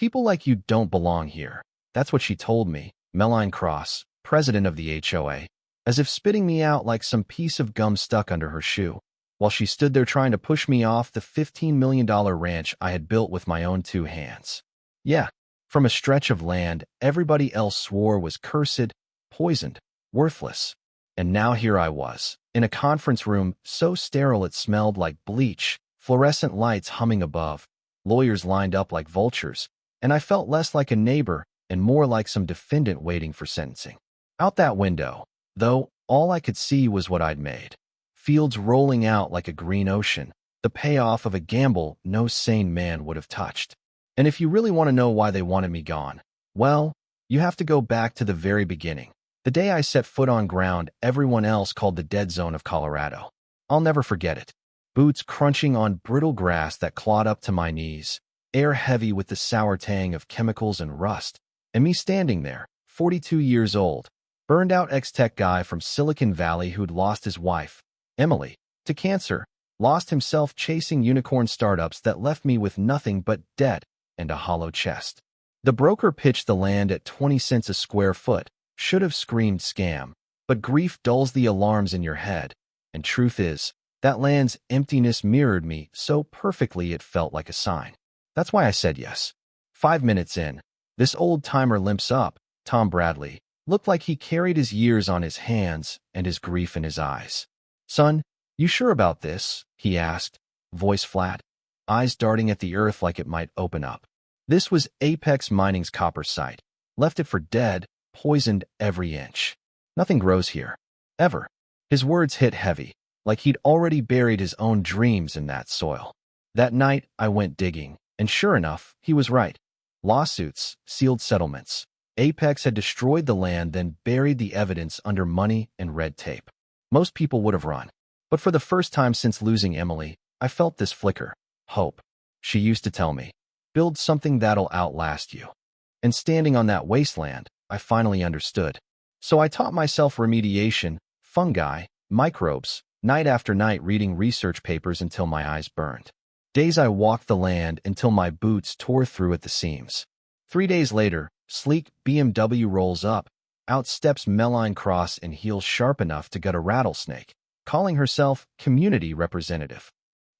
People like you don't belong here. That's what she told me, Melanie Cross, president of the HOA, as if spitting me out like some piece of gum stuck under her shoe, while she stood there trying to push me off the $15 million ranch I had built with my own 2 hands. Yeah, from a stretch of land everybody else swore was cursed, poisoned, worthless. And now here I was, in a conference room so sterile it smelled like bleach, fluorescent lights humming above, lawyers lined up like vultures, and I felt less like a neighbor and more like some defendant waiting for sentencing. Out that window, though, all I could see was what I'd made. Fields rolling out like a green ocean, the payoff of a gamble no sane man would have touched. And if you really want to know why they wanted me gone, well, you have to go back to the very beginning. The day I set foot on ground everyone else called the dead zone of Colorado. I'll never forget it. Boots crunching on brittle grass that clawed up to my knees, air heavy with the sour tang of chemicals and rust, and me standing there, 42 years old, burned-out ex-tech guy from Silicon Valley who'd lost his wife, Emily, to cancer, lost himself chasing unicorn startups that left me with nothing but debt and a hollow chest. The broker pitched the land at 20 cents a square foot, should have screamed scam, but grief dulls the alarms in your head, and truth is, that land's emptiness mirrored me so perfectly it felt like a sign. That's why I said yes. 5 minutes in, this old-timer limps up, Tom Bradley, looked like he carried his years on his hands and his grief in his eyes. "Son, you sure about this?" he asked, voice flat, eyes darting at the earth like it might open up. This was Apex Mining's copper site. Left it for dead, poisoned every inch. Nothing grows here. Ever. His words hit heavy, like he'd already buried his own dreams in that soil. That night, I went digging, and sure enough, he was right. Lawsuits, sealed settlements. Apex had destroyed the land, then buried the evidence under money and red tape. Most people would have run. But for the first time since losing Emily, I felt this flicker. Hope. She used to tell me, build something that'll outlast you. And standing on that wasteland, I finally understood. So I taught myself remediation, fungi, microbes, night after night reading research papers until my eyes burned. Days I walked the land until my boots tore through at the seams. 3 days later, sleek BMW rolls up. Out steps Melanie Cross in heels sharp enough to gut a rattlesnake, calling herself community representative.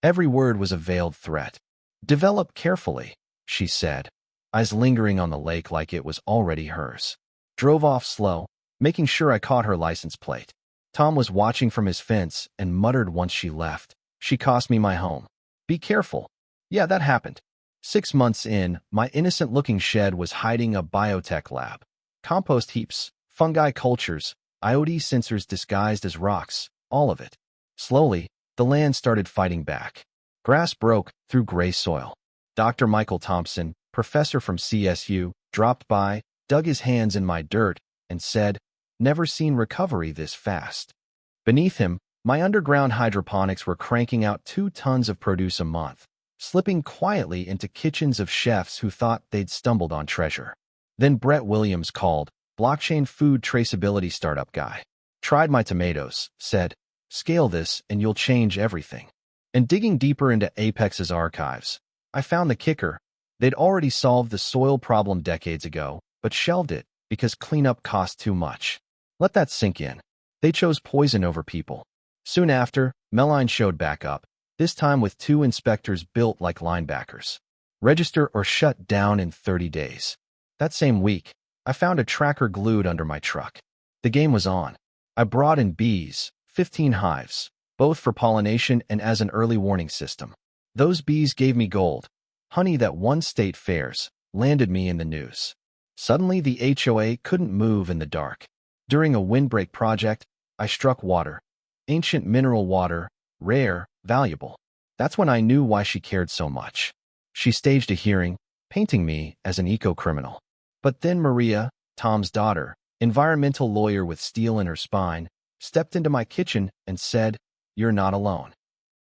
Every word was a veiled threat. "Develop carefully," she said, eyes lingering on the lake like it was already hers. Drove off slow, making sure I caught her license plate. Tom was watching from his fence and muttered once she left, "She cost me my home." Be careful. Yeah, that happened. 6 months in, my innocent-looking shed was hiding a biotech lab. Compost heaps, fungi cultures, IoT sensors disguised as rocks, all of it. Slowly, the land started fighting back. Grass broke through gray soil. Dr. Michael Thompson, professor from CSU, dropped by, dug his hands in my dirt, and said, "Never seen recovery this fast." Beneath him, my underground hydroponics were cranking out 2 tons of produce a month, slipping quietly into kitchens of chefs who thought they'd stumbled on treasure. Then Brett Williams called, blockchain food traceability startup guy. Tried my tomatoes, said, "Scale this and you'll change everything." And digging deeper into Apex's archives, I found the kicker. They'd already solved the soil problem decades ago, but shelved it because cleanup cost too much. Let that sink in. They chose poison over people. Soon after, Melanie showed back up, this time with 2 inspectors built like linebackers. Register or shut down in 30 days. That same week, I found a tracker glued under my truck. The game was on. I brought in bees, 15 hives, both for pollination and as an early warning system. Those bees gave me gold, honey that won state fairs, landed me in the news. Suddenly, the HOA couldn't move in the dark. During a windbreak project, I struck water. Ancient mineral water, rare, valuable. That's when I knew why she cared so much. She staged a hearing, painting me as an eco-criminal. But then Maria, Tom's daughter, environmental lawyer with steel in her spine, stepped into my kitchen and said, "You're not alone."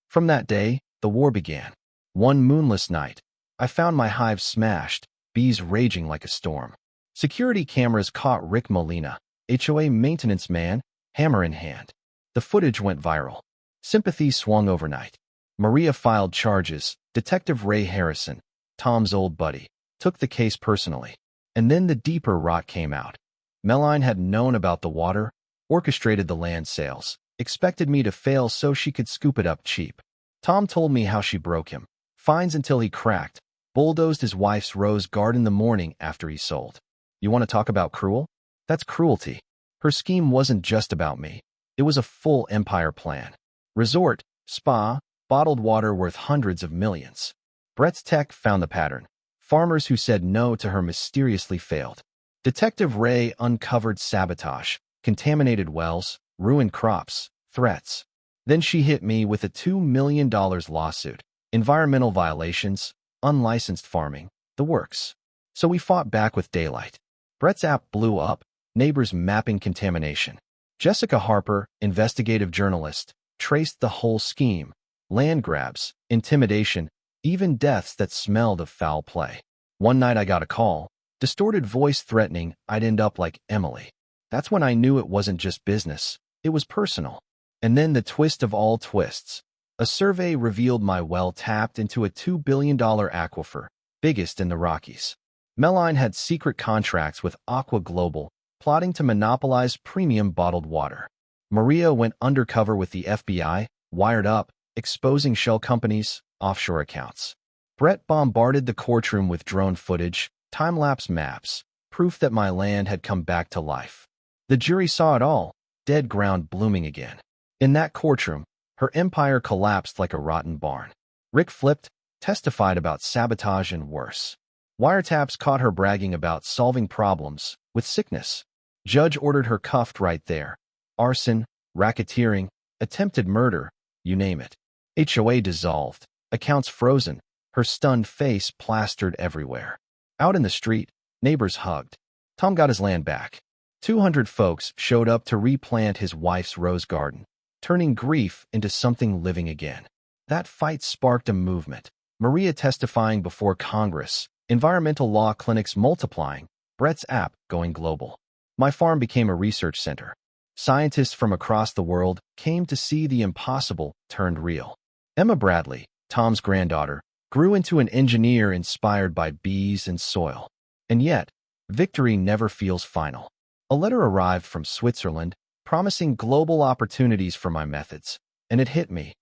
From that day, the war began. One moonless night, I found my hive smashed, bees raging like a storm. Security cameras caught Rick Molina, HOA maintenance man, hammer in hand. The footage went viral. Sympathy swung overnight. Maria filed charges. Detective Ray Harrison, Tom's old buddy, took the case personally. And then the deeper rot came out. Melline had known about the water, orchestrated the land sales, expected me to fail so she could scoop it up cheap. Tom told me how she broke him. Fines until he cracked, bulldozed his wife's rose garden the morning after he sold. You want to talk about cruel? That's cruelty. Her scheme wasn't just about me. It was a full empire plan. Resort, spa, bottled water worth hundreds of millions. Brett's tech found the pattern. Farmers who said no to her mysteriously failed. Detective Ray uncovered sabotage, contaminated wells, ruined crops, threats. Then she hit me with a $2 million lawsuit. Environmental violations, unlicensed farming, the works. So we fought back with daylight. Brett's app blew up, neighbors mapping contamination. Jessica Harper, investigative journalist, traced the whole scheme. Land grabs, intimidation, even deaths that smelled of foul play. One night I got a call, distorted voice threatening I'd end up like Emily. That's when I knew it wasn't just business, it was personal. And then the twist of all twists. A survey revealed my well tapped into a $2 billion aquifer, biggest in the Rockies. Melline had secret contracts with Aqua Global, plotting to monopolize premium bottled water. Maria went undercover with the FBI, wired up, exposing shell companies, offshore accounts. Brett bombarded the courtroom with drone footage, time-lapse maps, proof that my land had come back to life. The jury saw it all, dead ground blooming again. In that courtroom, her empire collapsed like a rotten barn. Rick flipped, testified about sabotage and worse. Wiretaps caught her bragging about solving problems with sickness. Judge ordered her cuffed right there. Arson, racketeering, attempted murder, you name it. HOA dissolved, accounts frozen, her stunned face plastered everywhere. Out in the street, neighbors hugged. Tom got his land back. 200 folks showed up to replant his wife's rose garden, turning grief into something living again. That fight sparked a movement. Maria testifying before Congress, environmental law clinics multiplying, Brett's app going global. My farm became a research center. Scientists from across the world came to see the impossible turned real. Emma Bradley, Tom's granddaughter, grew into an engineer inspired by bees and soil. And yet, victory never feels final. A letter arrived from Switzerland, promising global opportunities for my methods, and it hit me.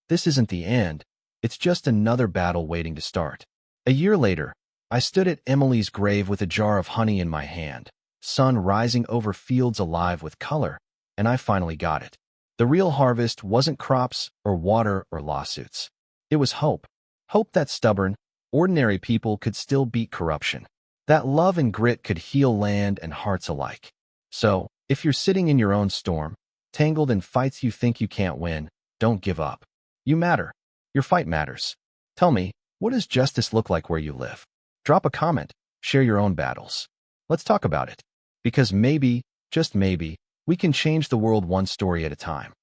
This isn't the end, it's just another battle waiting to start. A year later, I stood at Emily's grave with a jar of honey in my hand, sun rising over fields alive with color, and I finally got it. The real harvest wasn't crops or water or lawsuits. It was hope. Hope that stubborn, ordinary people could still beat corruption. That love and grit could heal land and hearts alike. So, if you're sitting in your own storm, tangled in fights you think you can't win, don't give up. You matter. Your fight matters. Tell me, what does justice look like where you live? Drop a comment, share your own battles. Let's talk about it. Because maybe, just maybe, we can change the world one story at a time.